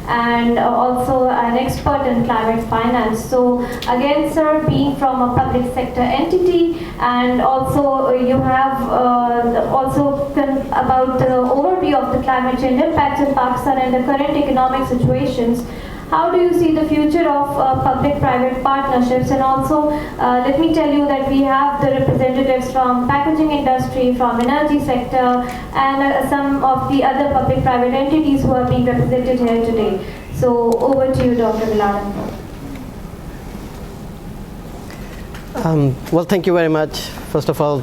and also an expert in climate finance. So again, sir, being from a public sector entity, and also you have about the overview of the climate change impacts in Pakistan and the current economic situations. How do you see the future of public-private partnerships? And also, let me tell you that we have the representatives from packaging industry, from energy sector, and some of the other public-private entities who are being represented here today. So, over to you, Dr. Bilaran. Well, thank you very much. First of all,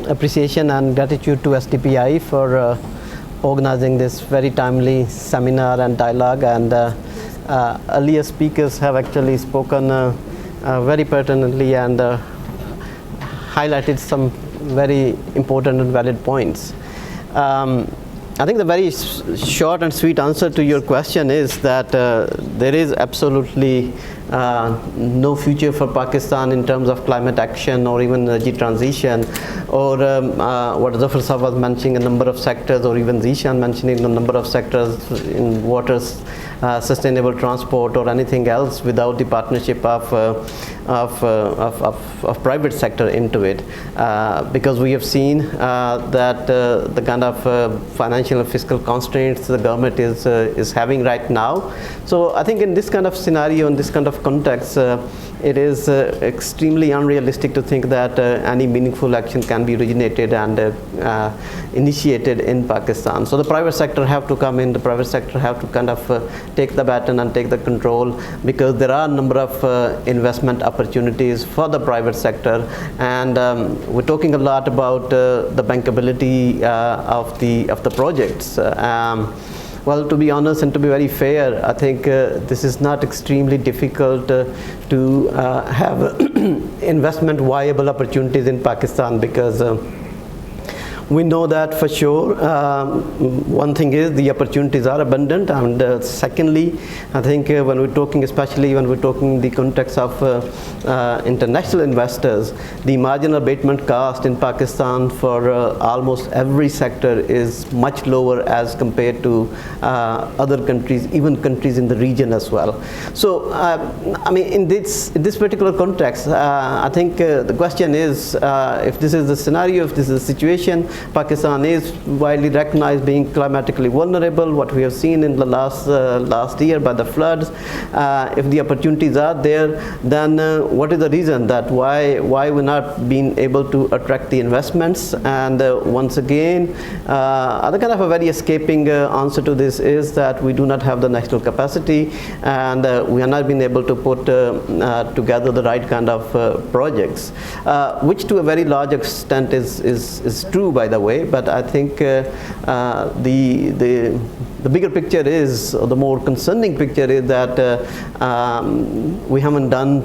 appreciation and gratitude to SDPI for organizing this very timely seminar and dialogue. And earlier speakers have actually spoken very pertinently and highlighted some very important and valid points. I think the very short and sweet answer to your question is that there is absolutely no future for Pakistan in terms of climate action or even energy transition, or what Zafar Sahab was mentioning, a number of sectors, or even Zishan mentioning a number of sectors in waters, sustainable transport, or anything else without the partnership of private sector into it, because we have seen that the kind of financial and fiscal constraints the government is having right now. So I think in this kind of scenario, in this kind of context, it is extremely unrealistic to think that any meaningful action can be originated and initiated in Pakistan. So the private sector have to come in, the private sector have to kind of take the baton and take the control, because there are a number of investment opportunities for the private sector. And we're talking a lot about the bankability of the projects. Well, to be honest and to be very fair, I think this is not extremely difficult to have investment viable opportunities in Pakistan, because we know that for sure. One thing is the opportunities are abundant, and secondly, I think when we're talking, especially when we're talking in the context of international investors, the marginal abatement cost in Pakistan for almost every sector is much lower as compared to other countries, even countries in the region as well. So, I mean, in this particular context, I think the question is, if this is the scenario, if this is the situation, Pakistan is widely recognized being climatically vulnerable, what we have seen in the last year by the floods. If the opportunities are there, then what is the reason that why we're not being able to attract the investments? And once again, the kind of a very escaping answer to this is that we do not have the national capacity, and we are not being able to put together the right kind of projects, which to a very large extent is true, by the way. But I think the bigger picture is, or the more concerning picture is, that we haven't done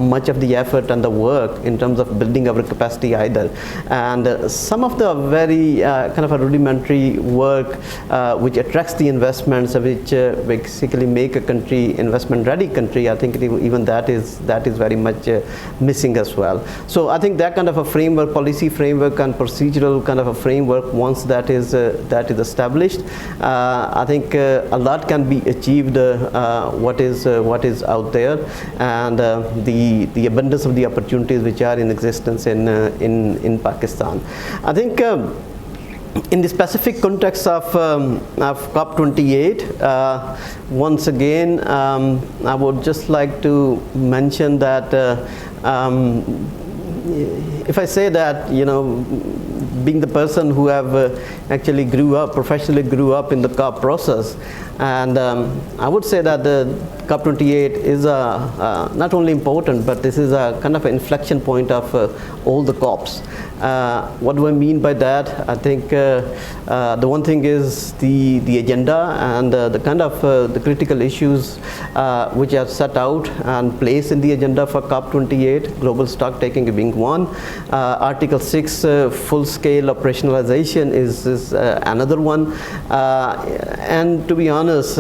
much of the effort and the work in terms of building our capacity either. And some of the very kind of a rudimentary work which attracts the investments, which basically make a country investment ready country, I think even that is very much missing as well. So I think that kind of a framework, policy framework and procedural kind of a framework, once that is established, I think a lot can be achieved. What is out there, and the abundance of the opportunities which are in existence in Pakistan. I think in the specific context of COP28, once again, I would just like to mention that if I say that, being the person who have actually professionally grew up in the COP process, and I would say that the COP28 is not only important, but this is a kind of an inflection point of all the COPs. What do I mean by that? I think the one thing is the agenda and the kind of the critical issues which are set out and placed in the agenda for COP28. Global stock taking being one. Article 6 full-scale operationalization is another one. And to be honest,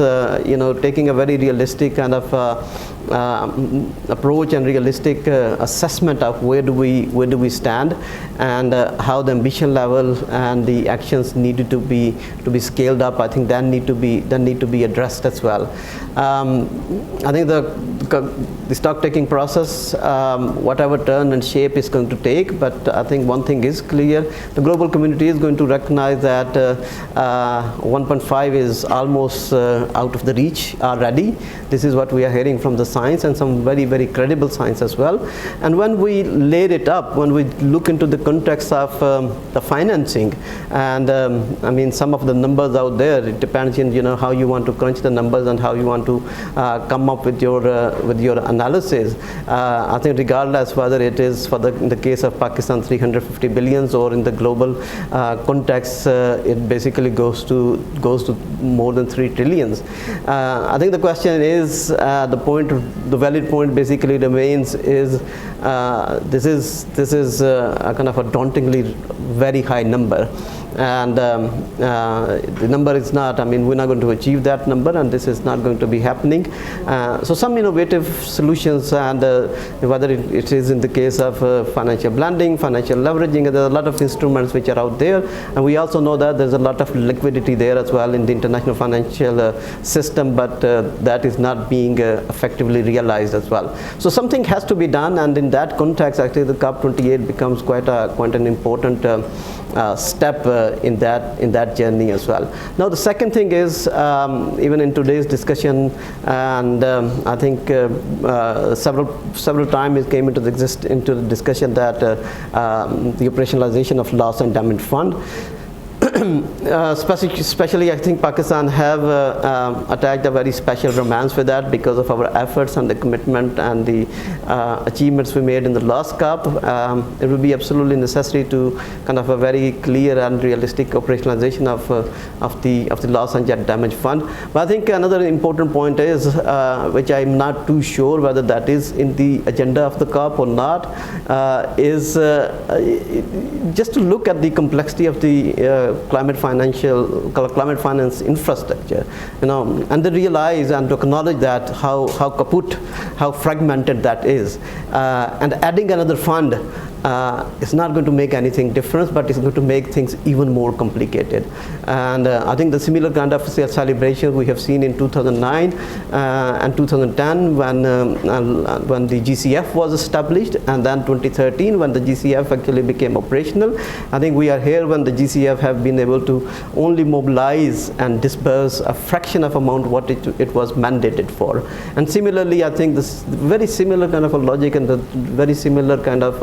taking a very realistic kind of approach and realistic assessment of where do we stand, and how the ambition level and the actions needed to be scaled up. I think that need to be addressed as well. I think the stock taking process, whatever turn and shape is going to take, but I think one thing is clear: the global community is going to recognize that 1.5 is almost out of the reach already. This is what we are hearing from the science, and some very, very credible science as well. And when we laid it up, when we look into the context of the financing, and I mean, some of the numbers out there, it depends on how you want to crunch the numbers and how you want to come up with your analysis. I think regardless whether it is in the case of Pakistan 350 billions, or in the global context, it basically goes to more than 3 trillions. I think the question is, the valid point basically remains is, this is a kind of a dauntingly very high number. And the number is not, I mean, we're not going to achieve that number, and this is not going to be happening. So some innovative solutions, and whether it is in the case of financial blending, financial leveraging, there's a lot of instruments which are out there, and we also know that there's a lot of liquidity there as well in the international financial system, but that is not being effectively realized as well. So something has to be done, and in that context, actually, the COP28 becomes quite an important step in that journey as well. Now, the second thing is, even in today's discussion, and I think several times it came into the discussion that the operationalization of loss and damage fund. Especially I think Pakistan have attached a very special romance with that because of our efforts and the commitment and the achievements we made in the last COP. It will be absolutely necessary to kind of a very clear and realistic operationalization of the loss and damage fund. But I think another important point is, which I'm not too sure whether that is in the agenda of the COP or not, is just to look at the complexity of the climate finance infrastructure, and to realize and to acknowledge that how kaput, how fragmented that is, and adding another fund is not going to make anything difference, but it's going to make things even more complicated. And I think the similar kind of celebration we have seen in 2009 and 2010 when the GCF was established, and then 2013 when the GCF actually became operational. I think we are here when the GCF have been able to only mobilize and disperse a fraction of amount what it was mandated for. And similarly, I think this very similar kind of a logic and the very similar kind of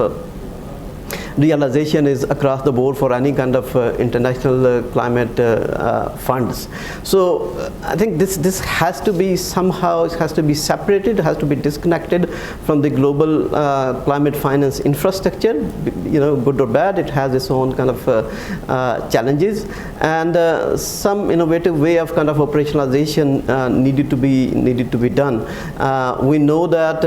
realization is across the board for any kind of international climate funds. So I think this has to be somehow, it has to be separated, it has to be disconnected from the global climate finance infrastructure. Good or bad, it has its own kind of challenges, and some innovative way of kind of operationalization needed to be done. We know that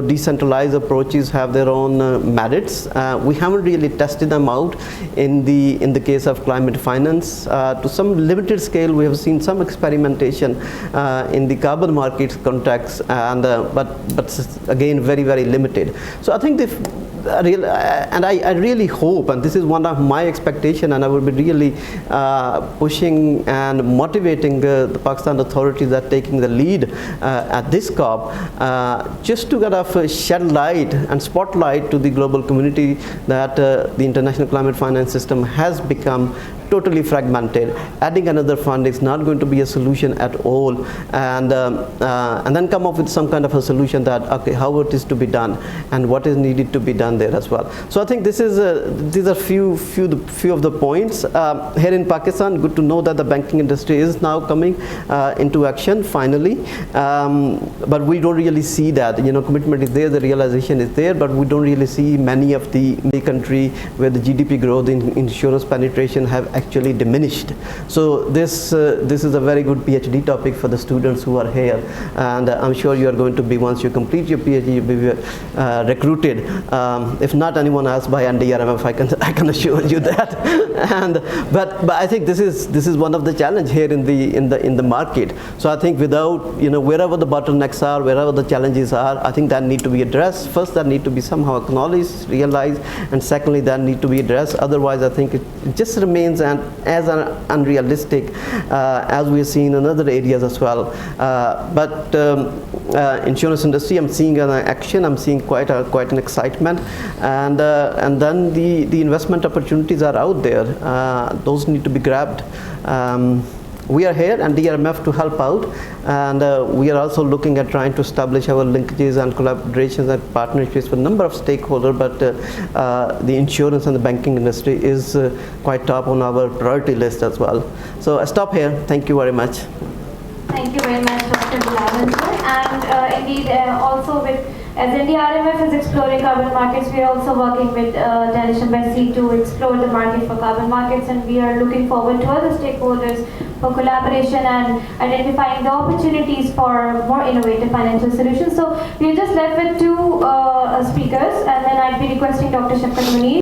decentralized approaches have their own merits. We haven't really tested them out in the case of climate finance. To some limited scale, we have seen some experimentation in the carbon market context, and but again very, very limited. So I think I really hope, and this is one of my expectation, and I will be really pushing and motivating the Pakistan authorities that taking the lead at this COP, just to kind of shed light and spotlight to the global community that the international climate finance system has become totally fragmented. Adding another fund is not going to be a solution at all, and then come up with some kind of a solution that, okay, how it is to be done and what is needed to be done there as well. So I think these are few of the points here in Pakistan. Good to know that the banking industry is now coming into action finally, but we don't really see that. Commitment is there, the realization is there, but we don't really see many of the country where the GDP growth in insurance penetration have actually diminished. So this is a very good PhD topic for the students who are here, and I'm sure you are going to be, once you complete your PhD, you'll be recruited, if not anyone else, by NDRMF. I can assure you that. But I think this is one of the challenge here in the market. So I think without, wherever the bottlenecks are, wherever the challenges are, I think that need to be addressed. First, that need to be somehow acknowledged, realized, and secondly, that need to be addressed. Otherwise, I think it just remains as unrealistic as we're seeing in other areas as well. But insurance industry, I'm seeing an action. I'm seeing quite an excitement, and then the investment opportunities are out there. Those need to be grabbed. We are here and NDRMF to help out, and we are also looking at trying to establish our linkages and collaborations and partnerships with a number of stakeholders, but the insurance and the banking industry is quite top on our priority list as well. So I stop here. Thank you very much. Thank you very much, Dr. Bilawan, sir. And indeed, also as NDRMF is exploring carbon markets, we are also working with Danish Embassy to explore the market for carbon markets, and we are looking forward to other stakeholders for collaboration and identifying the opportunities for more innovative financial solutions. So we are just left with two speakers, and then I'd be requesting Dr. Shafqat Munir